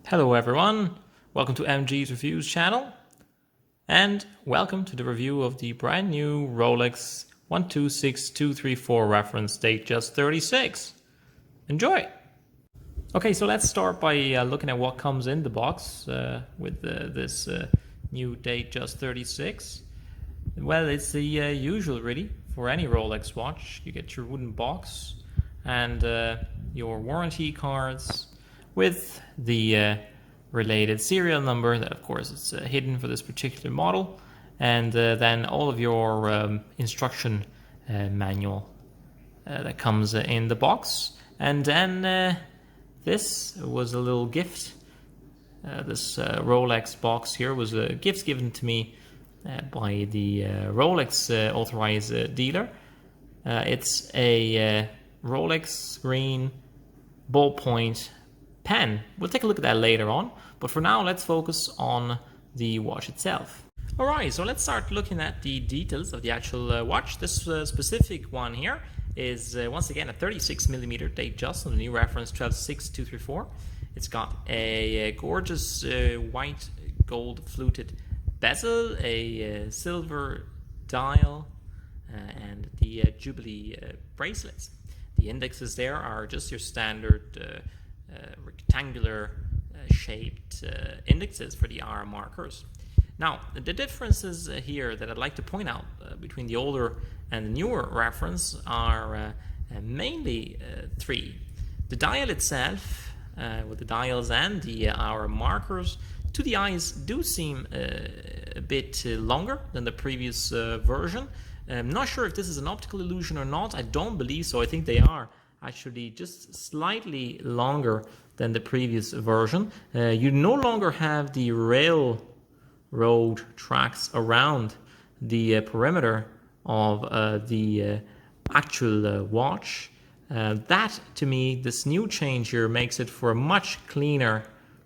Hello everyone, welcome to MG's Reviews channel, and welcome to the review of the brand new Rolex 126234 reference Datejust 36. Enjoy! Okay, so let's start by looking at what comes in the box with this new Datejust 36. Well, it's the usual really for any Rolex watch. You get your wooden box and your warranty cards with the related serial number that of course is hidden for this particular model, and then all of your instruction manual that comes in the box. And then this was a little gift. This Rolex box here was a gift given to me by the Rolex authorized dealer. It's a Rolex green ballpoint pen. We'll take a look at that later on, but for now let's focus on the watch itself. Alright, so let's start looking at the details of the actual watch. This specific one here is once again a 36mm Datejust on the new reference 126234. It's got a gorgeous white gold fluted bezel, a silver dial, and the Jubilee bracelets. The indexes there are just your standard rectangular shaped indexes for the hour markers. Now, the differences here that I'd like to point out between the older and the newer reference are mainly three. The dial itself, with the dials and the hour markers, to the eyes do seem a bit longer than the previous version. I'm not sure if this is an optical illusion or not. I don't believe so. I think they are actually just slightly longer than the previous version. You no longer have the railroad tracks around the perimeter of the actual watch. That, to me, this new change here makes it for a much cleaner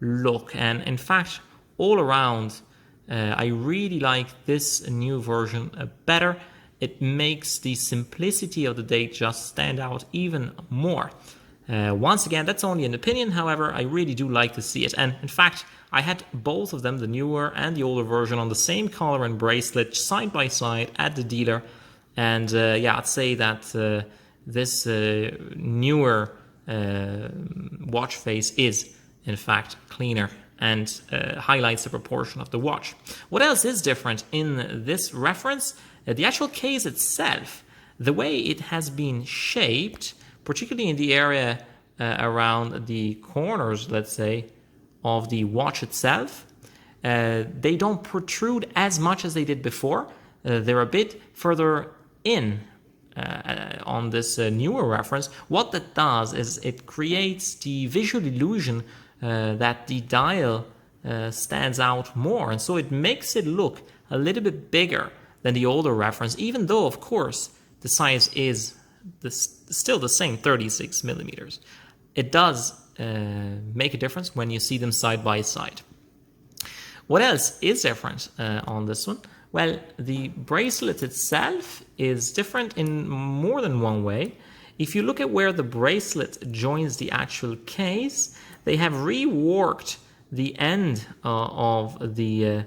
look, and in fact all around I really like this new version better. It makes the simplicity of the Datejust stand out even more. Once again, that's only an opinion, however, I really do like to see it. And in fact, I had both of them, the newer and the older version, on the same collar and bracelet side by side at the dealer. And yeah, I'd say that this newer watch face is in fact cleaner and highlights the proportion of the watch. What else is different in this reference? The actual case itself, the way it has been shaped, particularly in the area around the corners, let's say, of the watch itself, they don't protrude as much as they did before. They're a bit further in on this newer reference. What that does is it creates the visual illusion that the dial stands out more, and so it makes it look a little bit bigger than the older reference, even though of course the size is still the same, 36mm. It does make a difference when you see them side by side. What else is different on this one? Well, the bracelet itself is different in more than one way. If you look at where the bracelet joins the actual case, they have reworked the end of the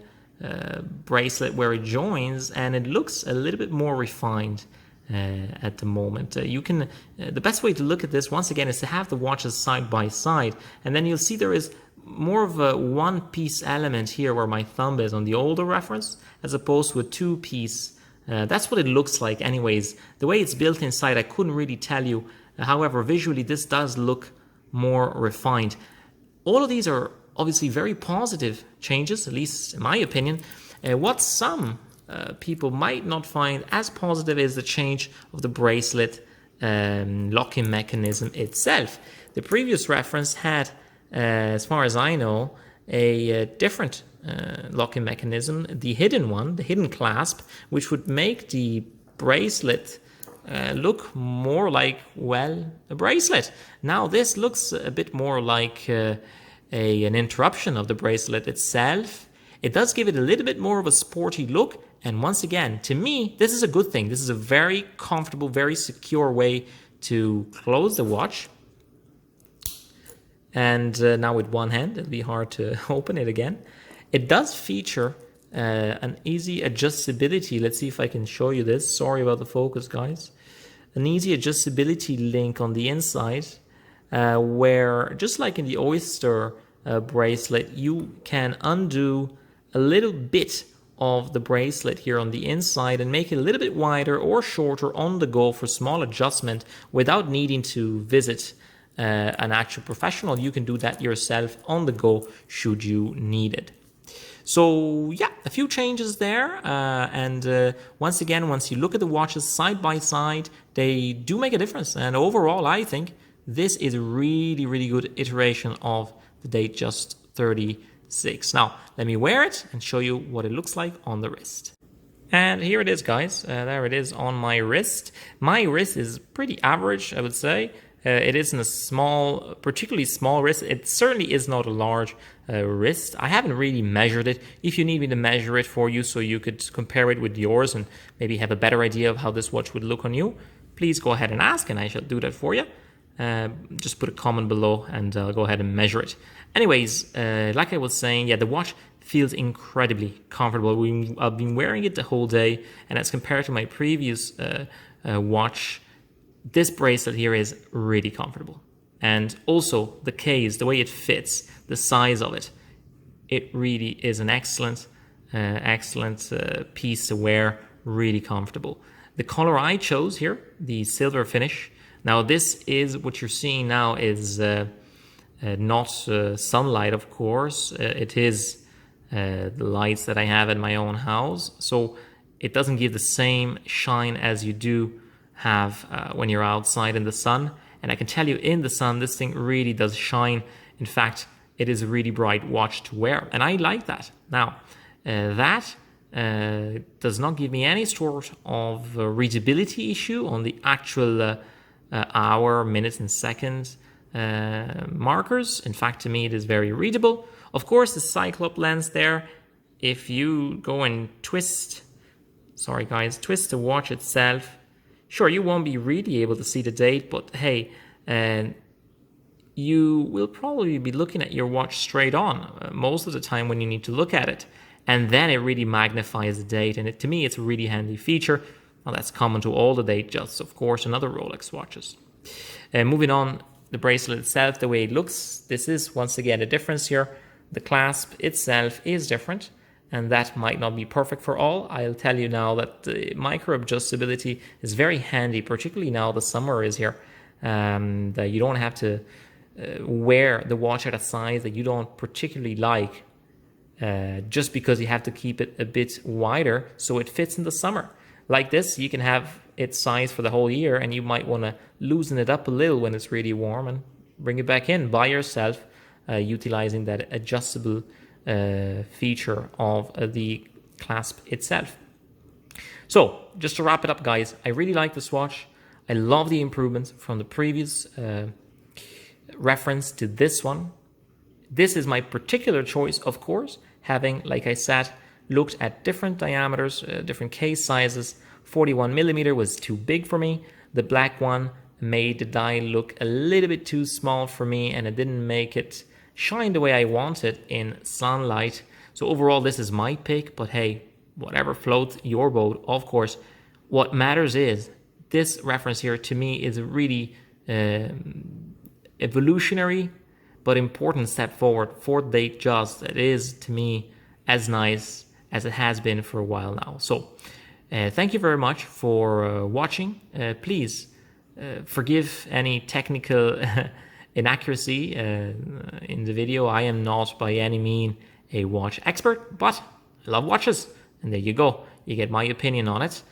bracelet where it joins, and it looks a little bit more refined at the moment. You can the best way to look at this once again is to have the watches side by side, and then you'll see there is more of a one-piece element here where my thumb is on the older reference, as opposed to a two-piece. That's what it looks like anyways. The way it's built inside, I couldn't really tell you. However, visually this does look more refined. All of these are obviously very positive changes, at least in my opinion. What some people might not find as positive is the change of the bracelet locking mechanism itself. The previous reference had, as far as I know, a different locking mechanism, the hidden one, the hidden clasp, which would make the bracelet look more like, well, a bracelet. Now this looks a bit more like an interruption of the bracelet itself. It does give it a little bit more of a sporty look, and once again, to me, this is a good thing. This is a very comfortable, very secure way to close the watch. And now with one hand, it'll be hard to open it again. It does feature an easy adjustability. Let's see if I can show you this. Sorry about the focus, guys. An easy adjustability link on the inside where, just like in the Oyster bracelet, you can undo a little bit of the bracelet here on the inside and make it a little bit wider or shorter on the go for small adjustment without needing to visit an actual professional. You can do that yourself on the go should you need it. So yeah, a few changes there, and once again, once you look at the watches side by side, they do make a difference. And overall, I think this is a really, really good iteration of the Datejust 36. Now, let me wear it and show you what it looks like on the wrist. And here it is, guys. There it is on my wrist. My wrist is pretty average, I would say. It isn't a small, particularly small wrist. It certainly is not a large wrist. I haven't really measured it. If you need me to measure it for you so you could compare it with yours and maybe have a better idea of how this watch would look on you, please go ahead and ask and I shall do that for you. Just put a comment below and I'll go ahead and measure it. Anyways, like I was saying, yeah, the watch feels incredibly comfortable. I've been wearing it the whole day, and as compared to my previous watch, this bracelet here is really comfortable. And also the case, the way it fits, the size of it, it really is an excellent piece to wear, really comfortable. The color I chose here, the silver finish. Now this is what you're seeing now is not sunlight, of course. It is the lights that I have in my own house. So it doesn't give the same shine as you do have when you're outside in the sun. And I can tell you, in the sun, this thing really does shine. In fact, it is a really bright watch to wear, and I like that. Now, that does not give me any sort of readability issue on the actual hour, minutes, and seconds markers. In fact, to me, it is very readable. Of course, the Cyclop lens there, if you go and twist the watch itself, sure, you won't be really able to see the date, but hey, you will probably be looking at your watch straight on most of the time when you need to look at it. And then it really magnifies the date. And to me, it's a really handy feature. Well, that's common to all the Datejusts, of course, and other Rolex watches. Moving on, the bracelet itself, the way it looks, this is once again a difference here. The clasp itself is different, and that might not be perfect for all. I'll tell you now that the micro adjustability is very handy, particularly now the summer is here. That you don't have to wear the watch at a size that you don't particularly like, just because you have to keep it a bit wider so it fits in the summer. Like this, you can have its size for the whole year, and you might want to loosen it up a little when it's really warm and bring it back in by yourself, utilizing that adjustable feature of the clasp itself. So just to wrap it up, guys, I really like this watch. I love the improvements from the previous reference to this one. This is my particular choice, of course, having, like I said, looked at different diameters, different case sizes. 41mm was too big for me. The black one made the dial look a little bit too small for me, and it didn't make it shine the way I wanted in sunlight. So overall, this is my pick, but hey, whatever floats your boat, of course. What matters is this reference here to me is a really evolutionary but important step forward for Datejust. It is, to me, as nice as it has been for a while now. So thank you very much for watching. Please forgive any technical inaccuracy in the video. I am not by any means a watch expert, but I love watches, and there you go. You get my opinion on it.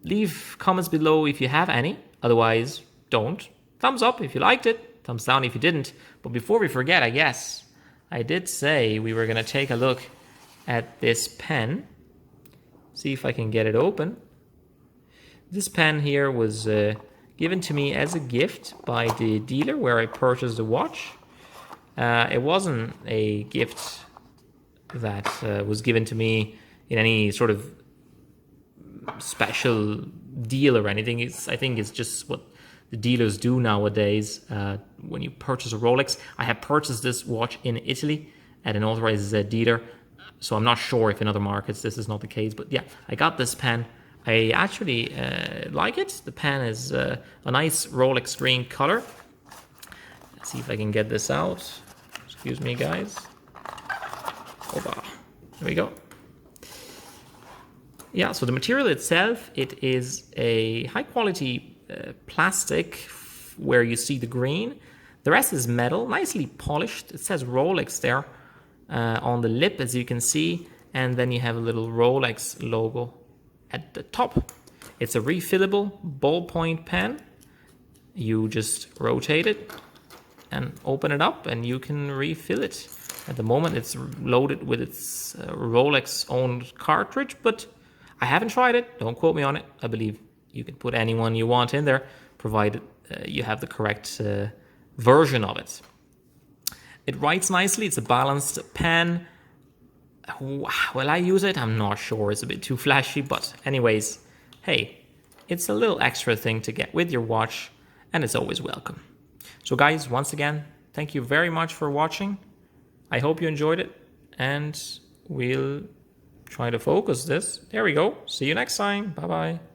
Leave comments below if you have any. Otherwise, don't. Thumbs up if you liked it. Thumbs down if you didn't. But before we forget, I guess I did say we were going to take a look at this pen. See if I can get it open. This pen here was given to me as a gift by the dealer where I purchased the watch. It wasn't a gift that was given to me in any sort of special deal or anything. I think it's just what the dealers do nowadays when you purchase a Rolex. I have purchased this watch in Italy at an authorized dealer, so I'm not sure if in other markets this is not the case. But yeah, I got this pen. I actually like it. The pen is a nice Rolex green color. Let's see if I can get this out. Excuse me, guys. Opa. There we go. Yeah, so the material itself, it is a high quality plastic where you see the green. The rest is metal, nicely polished. It says Rolex there on the lip, as you can see. And then you have a little Rolex logo at the top. It's a refillable ballpoint pen. You just rotate it and open it up and you can refill it. At the moment it's loaded with its Rolex owned cartridge, but I haven't tried it. Don't quote me on it. I believe you can put anyone you want in there, provided you have the correct version of it. It writes nicely. It's a balanced pen. Will I use it? I'm not sure. It's a bit too flashy, but anyways, hey, it's a little extra thing to get with your watch, and it's always welcome. So guys, once again, thank you very much for watching. I hope you enjoyed it, and we'll try to focus this. There we go. See you next time. Bye-bye.